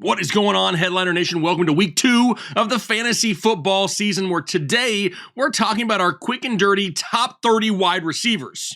What is going on, Headliner Nation? Welcome to week 2 of the fantasy football season, where today we're talking about our quick and dirty top 30 wide receivers.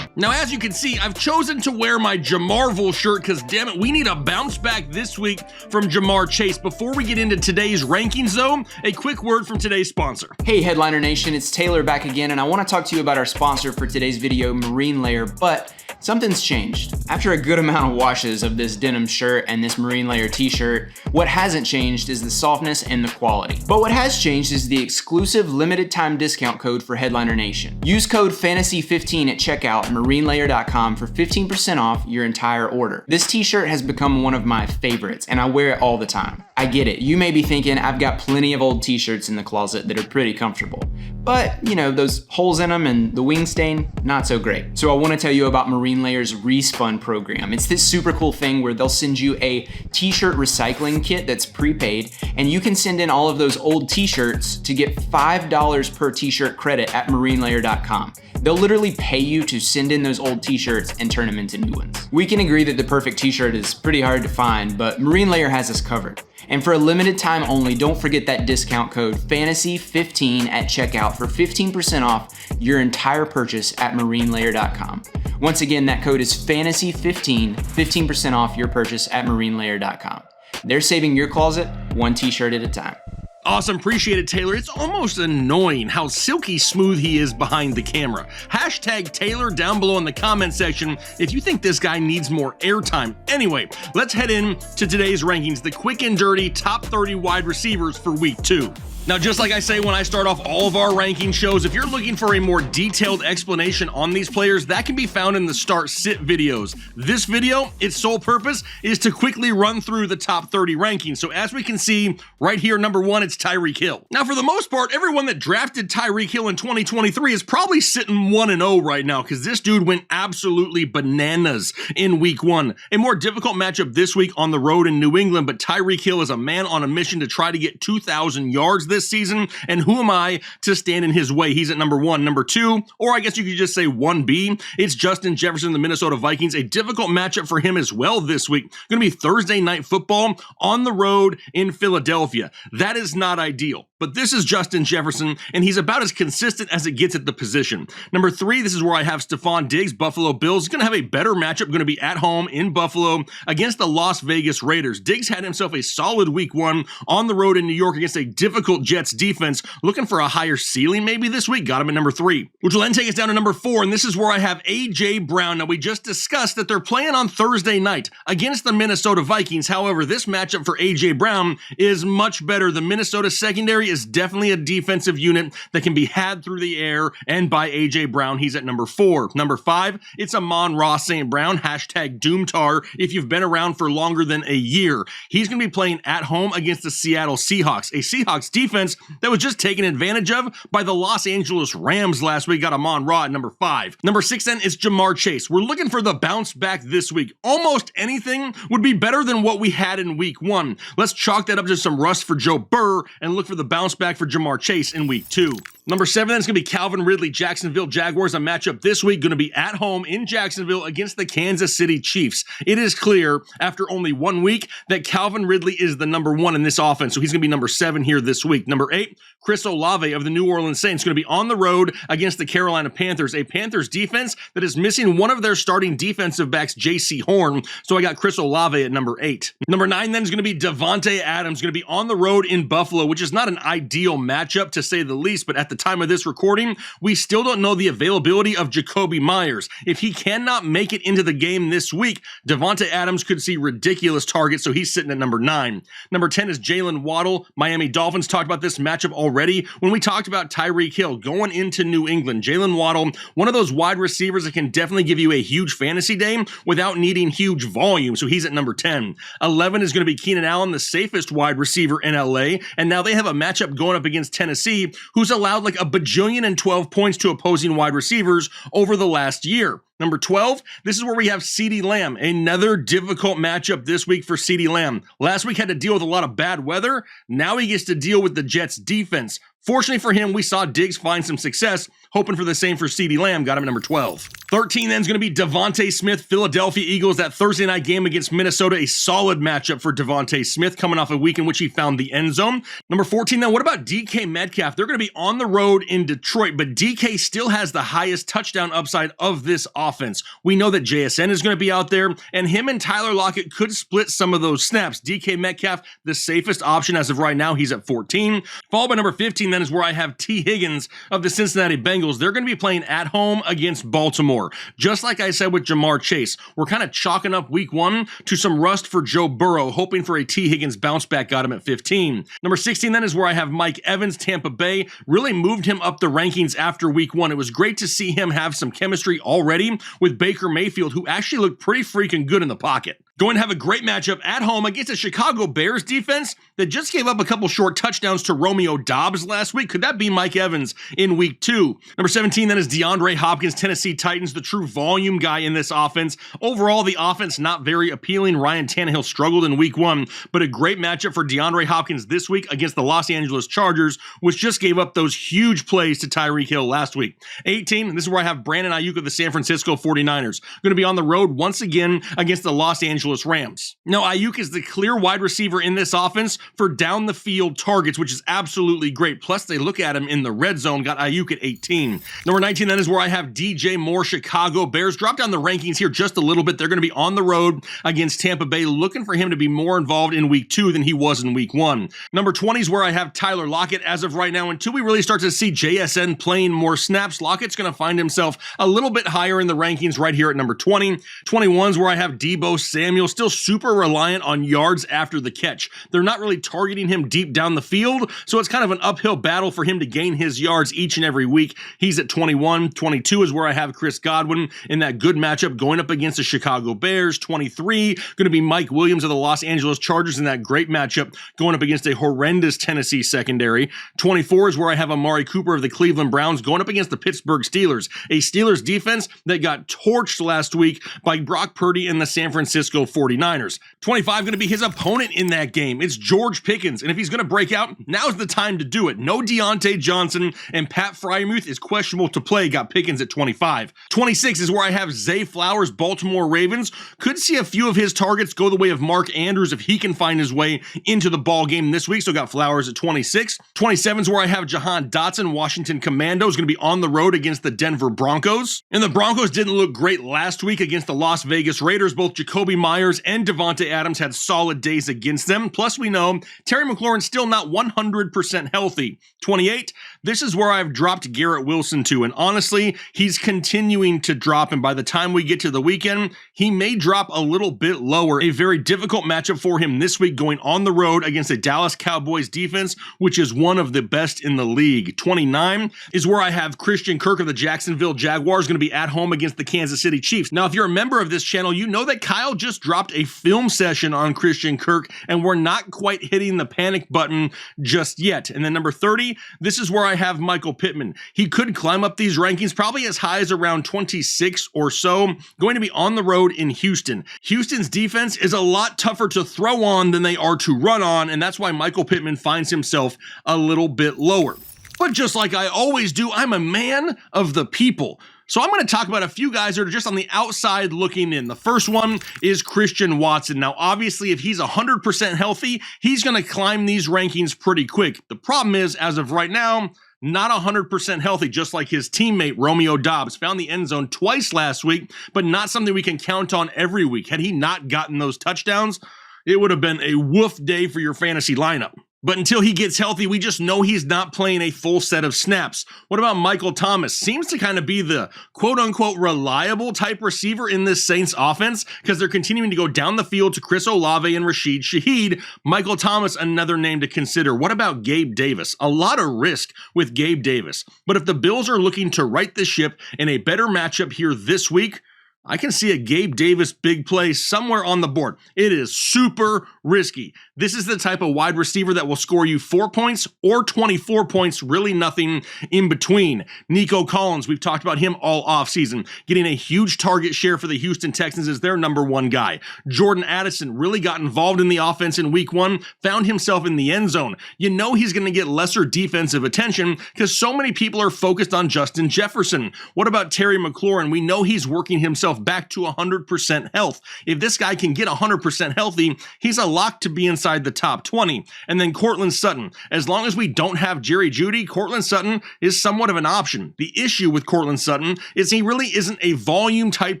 Now, as you can see, I've chosen to wear my Jamarville shirt because, damn it, we need a bounce back this week from Ja'Marr Chase. Before we get into today's rankings, though, a quick word from today's sponsor. Hey, Headliner Nation, it's Taylor back again, and I want to talk to you about our sponsor for today's video, Marine Layer, but something's changed. After a good amount of washes of this denim shirt and this Marine Layer t-shirt, what hasn't changed is the softness and the quality. But what has changed is the exclusive limited time discount code for Headliner Nation. Use code FANTASY15 at checkout at marinelayer.com for 15% off your entire order. This t-shirt has become one of my favorites, and I wear it all the time. I get it. You may be thinking I've got plenty of old t-shirts in the closet that are pretty comfortable. But, you know, those holes in them and the wing stain, not so great. So I want to tell you about Marine Layer's Respun program. It's this super cool thing where they'll send you a t-shirt recycling kit that's prepaid, and you can send in all of those old t-shirts to get $5 per t-shirt credit at marinelayer.com. They'll literally pay you to send in those old t-shirts and turn them into new ones. We can agree that the perfect t-shirt is pretty hard to find, but Marine Layer has us covered. And for a limited time only, don't forget that discount code FANTASY15 at checkout for 15% off your entire purchase at marinelayer.com. Once again, that code is FANTASY15, 15% off your purchase at marinelayer.com. They're saving your closet one t-shirt at a time. Awesome, appreciate it, Taylor. It's almost annoying how silky smooth he is behind the camera. Hashtag Taylor down below in the comment section if you think this guy needs more airtime. Anyway, let's head in to today's rankings, the quick and dirty top 30 wide receivers for week 2. Now, just like I say when I start off all of our ranking shows, if you're looking for a more detailed explanation on these players, that can be found in the start-sit videos. This video, its sole purpose is to quickly run through the top 30 rankings. So as we can see right here, number 1, it's Tyreek Hill. Now, for the most part, everyone that drafted Tyreek Hill in 2023 is probably sitting 1-0 right now because this dude went absolutely bananas in week 1. A more difficult matchup this week on the road in New England, but Tyreek Hill is a man on a mission to try to get 2,000 yards this season, and who am I to stand in his way? He's at number 1. Number 2, or I guess you could just say 1B, it's Justin Jefferson, the Minnesota Vikings. A difficult matchup for him as well this week. Going to be Thursday Night Football on the road in Philadelphia. That is not ideal, but this is Justin Jefferson, and he's about as consistent as it gets at the position. Number 3, this is where I have Stephon Diggs, Buffalo Bills. He's going to have a better matchup, going to be at home in Buffalo against the Las Vegas Raiders. Diggs had himself a solid week 1 on the road in New York against a difficult Jets defense, looking for a higher ceiling maybe this week. Got him at number 3, which will then take us down to number 4, and this is where I have A.J. Brown. Now, we just discussed that they're playing on Thursday night against the Minnesota Vikings. However, this matchup for A.J. Brown is much better. The Minnesota secondary is definitely a defensive unit that can be had through the air, and by A.J. Brown, he's at number 4. Number 5, it's Amon-Ra St. Brown, hashtag Doomtar, if you've been around for longer than a year. He's going to be playing at home against the Seattle Seahawks, a Seahawks defense that was just taken advantage of by the Los Angeles Rams last week. Got Amon-Ra at number 5. Number 6 then is Ja'Marr Chase. We're looking for the bounce back this week. Almost anything would be better than what we had in week 1. Let's chalk that up to some rust for Joe Burr and look for the bounce back for Ja'Marr Chase in week 2. Number 7 then is going to be Calvin Ridley, Jacksonville Jaguars. A matchup this week, going to be at home in Jacksonville against the Kansas City Chiefs. It is clear after only 1 week that Calvin Ridley is the number 1 in this offense, so he's going to be number 7 here this week. Number 8, Chris Olave of the New Orleans Saints, going to be on the road against the Carolina Panthers, a Panthers defense that is missing one of their starting defensive backs, J.C. Horn, so I got Chris Olave at number 8. Number 9 then is going to be Davante Adams, going to be on the road in Buffalo, which is not an ideal matchup to say the least, but at the time of this recording, we still don't know the availability of Jacoby Myers. If he cannot make it into the game this week, Davante Adams could see ridiculous targets, so he's sitting at number 9. Number 10 is Jalen Waddle. Miami Dolphins talked about this matchup already when we talked about Tyreek Hill going into New England. Jalen Waddle, one of those wide receivers that can definitely give you a huge fantasy day without needing huge volume, so he's at number 10. 11 is going to be Keenan Allen, the safest wide receiver in LA, and now they have a matchup going up against Tennessee, who's allowed like a bajillion and 12 points to opposing wide receivers over the last year. Number 12, this is where we have CeeDee Lamb. Another difficult matchup this week for CeeDee Lamb. Last week had to deal with a lot of bad weather. Now he gets to deal with the Jets defense. Fortunately for him, we saw Diggs find some success, hoping for the same for CeeDee Lamb, got him at number 12. 13 then is going to be Devontae Smith, Philadelphia Eagles. That Thursday night game against Minnesota, a solid matchup for Devontae Smith, coming off a week in which he found the end zone. Number 14 then, what about DK Metcalf? They're going to be on the road in Detroit, but DK still has the highest touchdown upside of this offense. We know that JSN is going to be out there, and him and Tyler Lockett could split some of those snaps. DK Metcalf, the safest option as of right now, he's at 14. Followed by number 15 then is where I have T. Higgins of the Cincinnati Bengals. They're going to be playing at home against Baltimore. Just like I said with Jamar Chase, we're kind of chalking up week 1 to some rust for Joe Burrow, hoping for a T. Higgins bounce back, got him at 15. Number 16 then is where I have Mike Evans, Tampa Bay. Really moved him up the rankings after week 1. It was great to see him have some chemistry already with Baker Mayfield, who actually looked pretty freaking good in the pocket. Going to have a great matchup at home against a Chicago Bears defense that just gave up a couple short touchdowns to Romeo Doubs last week. Could that be Mike Evans in week 2? Number 17 then is DeAndre Hopkins, Tennessee Titans, the true volume guy in this offense. Overall, the offense not very appealing. Ryan Tannehill struggled in week 1, but a great matchup for DeAndre Hopkins this week against the Los Angeles Chargers, which just gave up those huge plays to Tyreek Hill last week. 18, this is where I have Brandon Ayuk of the San Francisco 49ers. Going to be on the road once again against the Los Angeles Rams. Now, Ayuk is the clear wide receiver in this offense for down the field targets, which is absolutely great. Plus, they look at him in the red zone, got Ayuk at 18. Number 19, that is where I have DJ Moore, Chicago Bears. Drop down the rankings here just a little bit. They're going to be on the road against Tampa Bay, looking for him to be more involved in week 2 than he was in week 1. Number 20 is where I have Tyler Lockett as of right now. Until we really start to see JSN playing more snaps, Lockett's going to find himself a little bit higher in the rankings right here at number 20. 21 is where I have Deebo Samuel, still super reliant on yards after the catch. They're not really targeting him deep down the field, so it's kind of an uphill battle for him to gain his yards each and every week. He's at 21. 22 is where I have Chris Godwin in that good matchup going up against the Chicago Bears. 23, going to be Mike Williams of the Los Angeles Chargers in that great matchup going up against a horrendous Tennessee secondary. 24 is where I have Amari Cooper of the Cleveland Browns going up against the Pittsburgh Steelers, a Steelers defense that got torched last week by Brock Purdy and the San Francisco 49ers. 25 going to be his opponent in that game. It's George Pickens, and if he's going to break out, now's the time to do it. No Deontay Johnson, and Pat Freiermuth is questionable to play, got Pickens at 25. 26 is where I have Zay Flowers, Baltimore Ravens. Could see a few of his targets go the way of Mark Andrews if he can find his way into the ball game this week, so got Flowers at 26. 27 is where I have Jahan Dotson, Washington Commandos, going to be on the road against the Denver Broncos. And the Broncos didn't look great last week against the Las Vegas Raiders. Both Jacoby Myers and Devontae Adams had solid days against them. Plus, we know Terry McLaurin's still not 100% healthy. 28, this is where I've dropped Garrett Wilson to, and honestly, he's continuing to drop, and by the time we get to the weekend, he may drop a little bit lower. A very difficult matchup for him this week going on the road against a Dallas Cowboys defense, which is one of the best in the league. 29 is where I have Christian Kirk of the Jacksonville Jaguars going to be at home against the Kansas City Chiefs. Now, if you're a member of this channel, you know that Kyle just dropped a film session on Christian Kirk, and we're not quite hitting the panic button just yet. And then number 30, this is where I have Michael Pittman. He could climb up these rankings probably as high as around 26 or so, going to be on the road in Houston. Houston's defense is a lot tougher to throw on than they are to run on, and that's why Michael Pittman finds himself a little bit lower. But just like I always do, I'm a man of the people. So I'm going to talk about a few guys that are just on the outside looking in. The first one is Christian Watson. Now, obviously, if he's 100% healthy, he's going to climb these rankings pretty quick. The problem is, as of right now, not 100% healthy, just like his teammate Romeo Doubs. Found the end zone twice last week, but not something we can count on every week. Had he not gotten those touchdowns, it would have been a woof day for your fantasy lineup. But until he gets healthy, we just know he's not playing a full set of snaps. What about Michael Thomas? Seems to kind of be the quote-unquote reliable type receiver in this Saints offense because they're continuing to go down the field to Chris Olave and Rashid Shaheed. Michael Thomas, another name to consider. What about Gabe Davis? A lot of risk with Gabe Davis. But if the Bills are looking to right the ship in a better matchup here this week, I can see a Gabe Davis big play somewhere on the board. It is super risky. This is the type of wide receiver that will score you 4 points or 24 points, really nothing in between. Nico Collins, we've talked about him all offseason, getting a huge target share for the Houston Texans as their number one guy. Jordan Addison really got involved in the offense in week 1, found himself in the end zone. You know he's going to get lesser defensive attention because so many people are focused on Justin Jefferson. What about Terry McLaurin? We know he's working himself back to 100% health. If this guy can get 100% healthy, he's a lock to be inside the top 20. And then Courtland Sutton. As long as we don't have Jerry Jeudy, Courtland Sutton is somewhat of an option. The issue with Courtland Sutton is he really isn't a volume type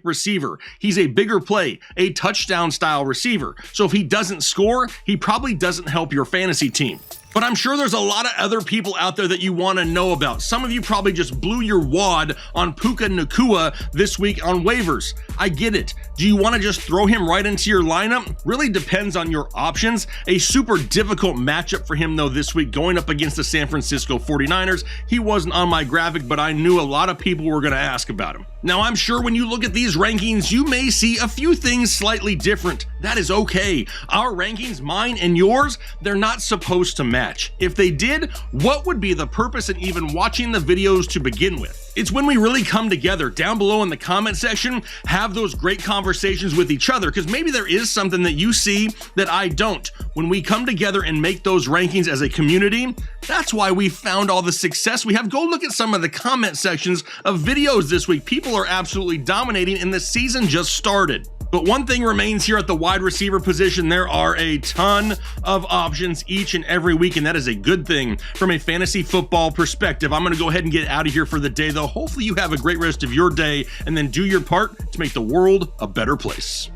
receiver. He's a bigger play, a touchdown style receiver. So if he doesn't score, he probably doesn't help your fantasy team. But I'm sure there's a lot of other people out there that you want to know about. Some of you probably just blew your wad on Puka Nacua this week on waivers. I get it. Do you want to just throw him right into your lineup? Really depends on your options. A super difficult matchup for him though this week going up against the San Francisco 49ers. He wasn't on my graphic, but I knew a lot of people were going to ask about him. Now I'm sure when you look at these rankings, you may see a few things slightly different. That is okay. Our rankings, mine and yours, they're not supposed to match. If they did, what would be the purpose in even watching the videos to begin with? It's when we really come together down below in the comment section, have those great conversations with each other, because maybe there is something that you see that I don't. When we come together and make those rankings as a community, that's why we found all the success we have. Go look at some of the comment sections of videos this week. People are absolutely dominating and the season just started. But one thing remains here at the wide receiver position. There are a ton of options each and every week, and that is a good thing from a fantasy football perspective. I'm going to go ahead and get out of here for the day, though. Hopefully you have a great rest of your day, and then do your part to make the world a better place.